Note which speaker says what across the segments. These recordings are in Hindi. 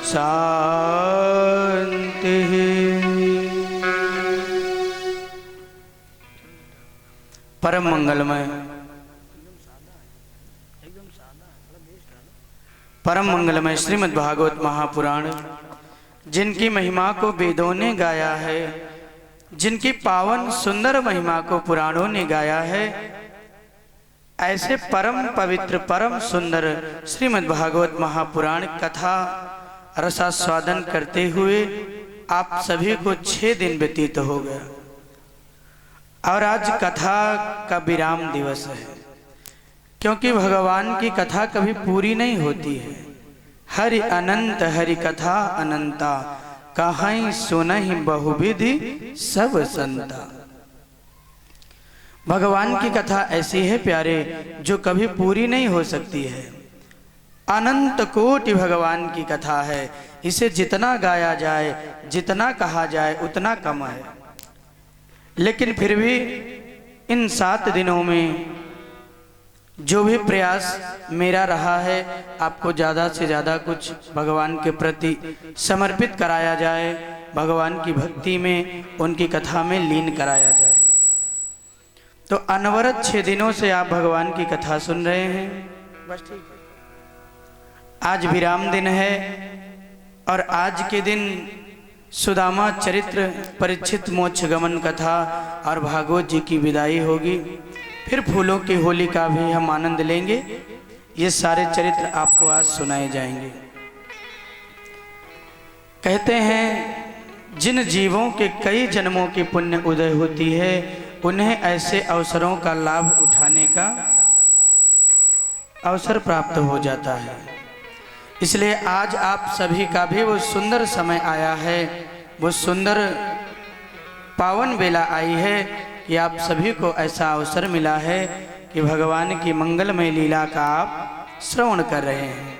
Speaker 1: शांति। परम मंगलमय श्रीमद् भागवत महापुराण, जिनकी महिमा को वेदों ने गाया है, जिनकी पावन सुंदर महिमा को पुराणों ने गाया है, ऐसे परम पवित्र परम सुंदर श्रीमद् भागवत महापुराण कथा रसास्वादन करते हुए आप सभी को 6 दिन व्यतीत हो गया और आज कथा का विराम दिवस है, क्योंकि भगवान की कथा कभी पूरी नहीं होती है। हरि अनंत हरि कथा अनंता, कहीं सुनहि बहुविधि सब संता। भगवान की कथा ऐसी है प्यारे, जो कभी पूरी नहीं हो सकती है। अनंत कोटि भगवान की कथा है, इसे जितना गाया जाए, जितना कहा जाए उतना कम है। लेकिन फिर भी इन 7 दिनों में जो भी प्रयास मेरा रहा है, आपको ज़्यादा से ज़्यादा कुछ भगवान के प्रति समर्पित कराया जाए, भगवान की भक्ति में, उनकी कथा में लीन कराया जाए। तो अनवरत 6 दिनों से आप भगवान की कथा सुन रहे हैं। बस ठीक है। आज विराम दिन है और आज के दिन सुदामा चरित्र, परीक्षित मोक्ष गमन कथा और भागवत जी की विदाई होगी। फिर फूलों की होली का भी हम आनंद लेंगे। ये सारे चरित्र आपको आज सुनाए जाएंगे। कहते हैं जिन जीवों के कई जन्मों की पुण्य उदय होती है, उन्हें ऐसे अवसरों का लाभ उठाने का अवसर प्राप्त हो जाता है। इसलिए आज आप सभी का भी वो सुंदर समय आया है, वो सुंदर पावन बेला आई है कि आप सभी को ऐसा अवसर मिला है कि भगवान की मंगलमय लीला का आप श्रवण कर रहे हैं।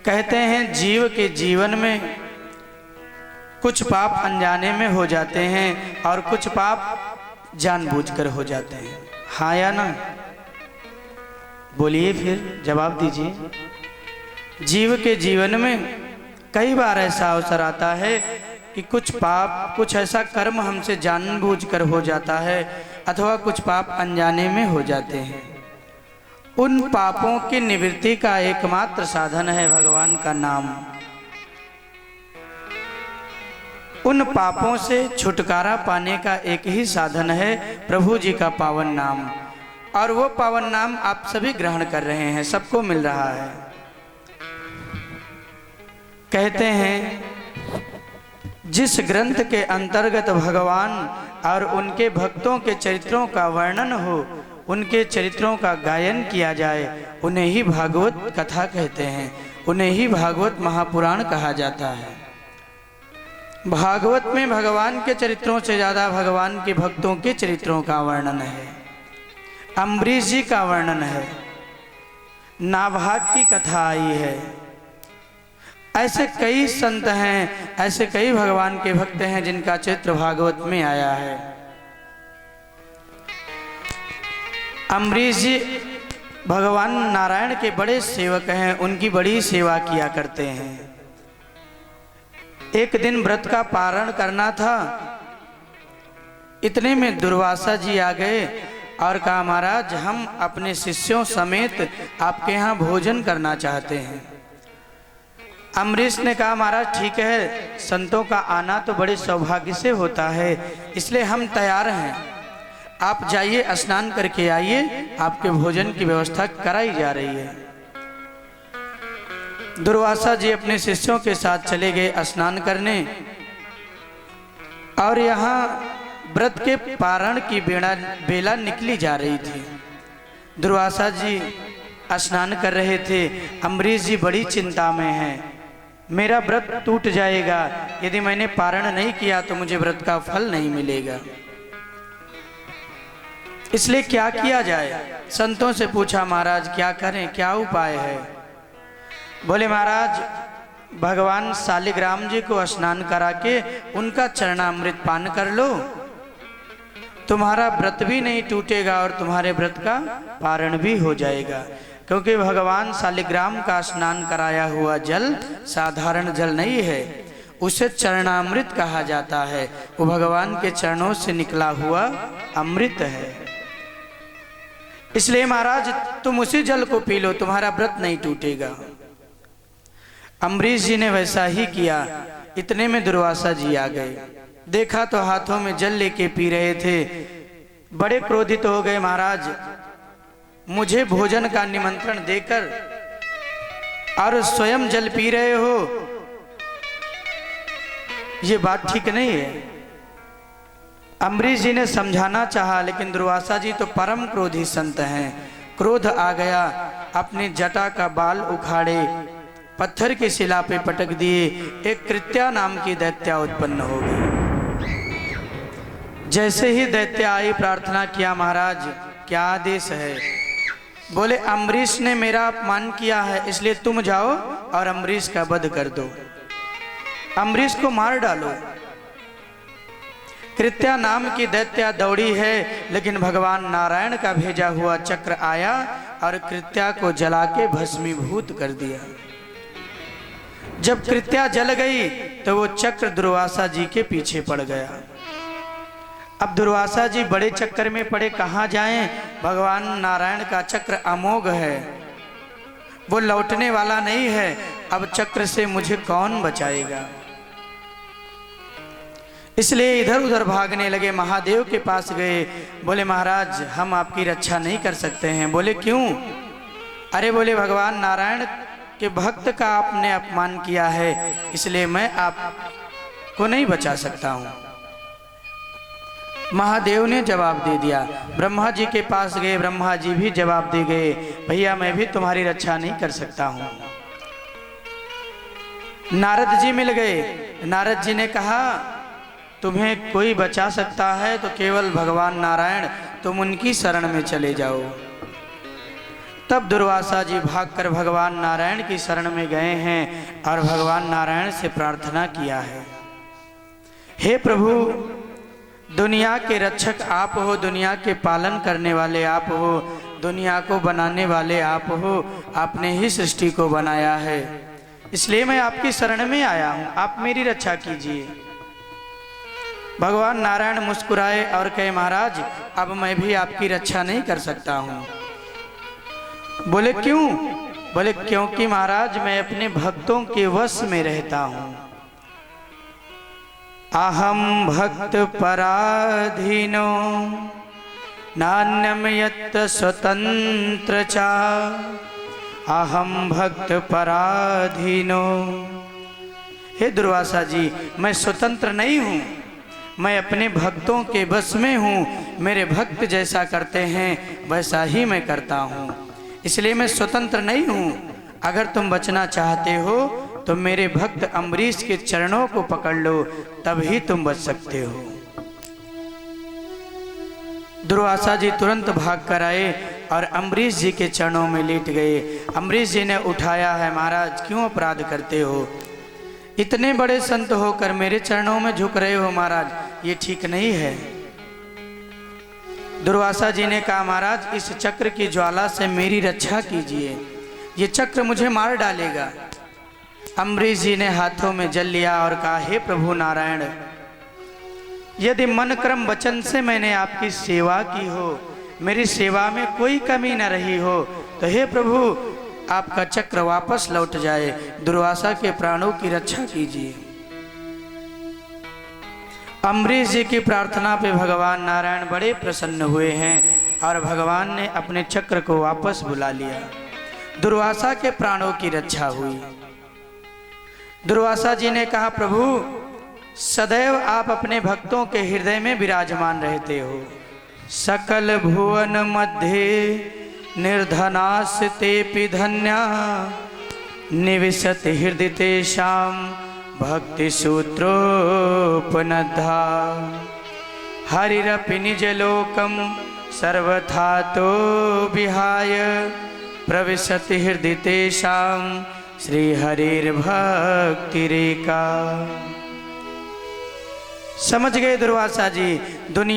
Speaker 1: कहते हैं जीव के जीवन में कुछ पाप अनजाने में हो जाते हैं और कुछ पाप जानबूझकर हो जाते हैं। हाँ या ना? बोलिए, फिर जवाब दीजिए। जीव के जीवन में कई बार ऐसा अवसर आता है कि कुछ पाप, कुछ ऐसा कर्म हमसे जानबूझकर हो जाता है अथवा कुछ पाप अनजाने में हो जाते हैं। उन पापों की निवृत्ति का एकमात्र साधन है भगवान का नाम। उन पापों से छुटकारा पाने का एक ही साधन है प्रभु जी का पावन नाम, और वो पावन नाम आप सभी ग्रहण कर रहे हैं, सबको मिल रहा है। कहते हैं जिस ग्रंथ के अंतर्गत भगवान और उनके भक्तों के चरित्रों का वर्णन हो, उनके चरित्रों का गायन किया जाए, उन्हें ही भागवत कथा कहते हैं, उन्हें ही भागवत महापुराण कहा जाता है। भागवत में भगवान के चरित्रों से ज़्यादा भगवान के भक्तों के चरित्रों का वर्णन है। अम्बरीश जी का वर्णन है, नाभाग की कथा आई है। ऐसे कई संत हैं, ऐसे कई भगवान के भक्त हैं जिनका चरित्र भागवत में आया है। अम्बरीश जी भगवान नारायण के बड़े सेवक हैं, उनकी बड़ी सेवा किया करते हैं। एक दिन व्रत का पारण करना था, इतने में दुर्वासा जी आ गए और कहा महाराज हम अपने शिष्यों समेत आपके यहाँ भोजन करना चाहते हैं। अम्बरीश ने कहा महाराज ठीक है, संतों का आना तो बड़े सौभाग्य से होता है, इसलिए हम तैयार हैं, आप जाइए स्नान करके आइए, आपके भोजन की व्यवस्था कराई जा रही है। दुर्वासा जी अपने शिष्यों के साथ चले गए स्नान करने, और यहाँ व्रत के पारण की बेला निकली जा रही थी। दुर्वासा जी स्नान कर रहे थे। अम्बरीश जी बड़ी चिंता में हैं, मेरा व्रत टूट जाएगा, यदि मैंने पारण नहीं किया तो मुझे व्रत का फल नहीं मिलेगा, इसलिए क्या किया जाए। संतों से पूछा महाराज क्या करें, क्या उपाय है। बोले महाराज भगवान शालिग्राम जी को स्नान करा के उनका चरणामृत पान कर लो, तुम्हारा व्रत भी नहीं टूटेगा और तुम्हारे व्रत का पारण भी हो जाएगा। क्योंकि भगवान शालिग्राम का स्नान कराया हुआ जल साधारण जल नहीं है, उसे चरणामृत कहा जाता है। वो भगवान के चरणों से निकला हुआ अमृत है। इसलिए महाराज तुम उसी जल को पी लो, तुम्हारा व्रत नहीं टूटेगा। अम्बरीश जी ने वैसा ही किया। इतने में दुर्वासा जी आ गए। देखा तो हाथों में जल लेके पी रहे थे। बड़े क्रोधित हो गए, महाराज मुझे भोजन का निमंत्रण देकर और स्वयं जल पी रहे हो, ये बात ठीक नहीं है। अम्बरीश जी ने समझाना चाहा, लेकिन दुर्वासा जी तो परम क्रोधी संत हैं। क्रोध आ गया, अपनी जटा का बाल उखाड़े, पत्थर की शिला पे पटक दिए। एक कृत्या नाम की दैत्या उत्पन्न हो गई। जैसे ही दैत्य आई, प्रार्थना किया, महाराज क्या आदेश है? बोले अम्बरीश ने मेरा अपमान किया है, इसलिए तुम जाओ और अम्बरीश का वध कर दो, अम्बरीश को मार डालो। कृत्या नाम की दैत्या दौड़ी है, लेकिन भगवान नारायण का भेजा हुआ चक्र आया और कृत्या को जला के भस्मीभूत कर दिया। जब कृत्या जल गई तो वो चक्र दुर्वासा जी के पीछे पड़ गया। अब दुर्वासा जी बड़े चक्कर में पड़े, कहाँ जाएं? भगवान नारायण का चक्र अमोघ है, वो लौटने वाला नहीं है। अब चक्र से मुझे कौन बचाएगा? इसलिए इधर उधर भागने लगे। महादेव के पास गए, बोले महाराज हम आपकी रक्षा नहीं कर सकते हैं। बोले क्यों? अरे बोले भगवान नारायण के भक्त का आपने अपमान किया है, इसलिए मैं आपको नहीं बचा सकता हूं। महादेव ने जवाब दे दिया। ब्रह्मा जी के पास गए, ब्रह्मा जी भी जवाब दे गए, भैया मैं भी तुम्हारी रक्षा नहीं कर सकता हूं। नारद जी मिल गए। नारद जी ने कहा तुम्हें कोई बचा सकता है तो केवल भगवान नारायण, तुम उनकी शरण में चले जाओ। तब दुर्वासा जी भागकर भगवान नारायण की शरण में गए हैं और भगवान नारायण से प्रार्थना किया है, हे प्रभु दुनिया के रक्षक आप हो, दुनिया के पालन करने वाले आप हो, दुनिया को बनाने वाले आप हो, आपने ही सृष्टि को बनाया है, इसलिए मैं आपकी शरण में आया हूं, आप मेरी रक्षा कीजिए। भगवान नारायण मुस्कुराए और कहे महाराज अब मैं भी आपकी रक्षा नहीं कर सकता हूं। बोले क्यों? बोले क्योंकि महाराज मैं अपने भक्तों के वश में रहता हूं। अहम भक्त पराधीनो नान्यम यत् स्वतंत्र चा, अहम भक्त पराधीनो। हे दुर्वासा जी मैं स्वतंत्र नहीं हूँ, मैं अपने भक्तों के बस में हूँ। मेरे भक्त जैसा करते हैं वैसा ही मैं करता हूँ, इसलिए मैं स्वतंत्र नहीं हूँ। अगर तुम बचना चाहते हो तो मेरे भक्त अम्बरीश के चरणों को पकड़ लो, तभी तुम बच सकते हो। दुर्वासा जी तुरंत भाग कर आए और अम्बरीश जी के चरणों में लेट गए। अम्बरीश जी ने उठाया है, महाराज क्यों अपराध करते हो? इतने बड़े संत होकर मेरे चरणों में झुक रहे हो महाराज, ये ठीक नहीं है। दुर्वासा जी ने कहा महाराज इस चक्र की ज्वाला से मेरी रक्षा कीजिए, ये चक्र मुझे मार डालेगा। अम्बरीश जी ने हाथों में जल लिया और कहा हे प्रभु नारायण, यदि मन क्रम वचन से मैंने आपकी सेवा की हो, मेरी सेवा में कोई कमी न रही हो, तो हे प्रभु आपका चक्र वापस लौट जाए, दुर्वासा के प्राणों की रक्षा कीजिए। अम्बरीश जी की प्रार्थना पे भगवान नारायण बड़े प्रसन्न हुए हैं और भगवान ने अपने चक्र को वापस बुला लिया। दुर्वासा के प्राणों की रक्षा हुई। दुर्वासा जी ने कहा प्रभु सदैव आप अपने भक्तों के हृदय में विराजमान रहते हो। सकल भुवन मध्य निर्धनास्ते धन्या, निविशत हृदय तेषां भक्ति सूत्रोपनद्धा, हरिरपि निजलोकं सर्वथा तो विहाय, प्रविशति हृदय तेषां श्री हरिर्भक्तिरेका। समझ गए दुर्वासा जी, दुनिया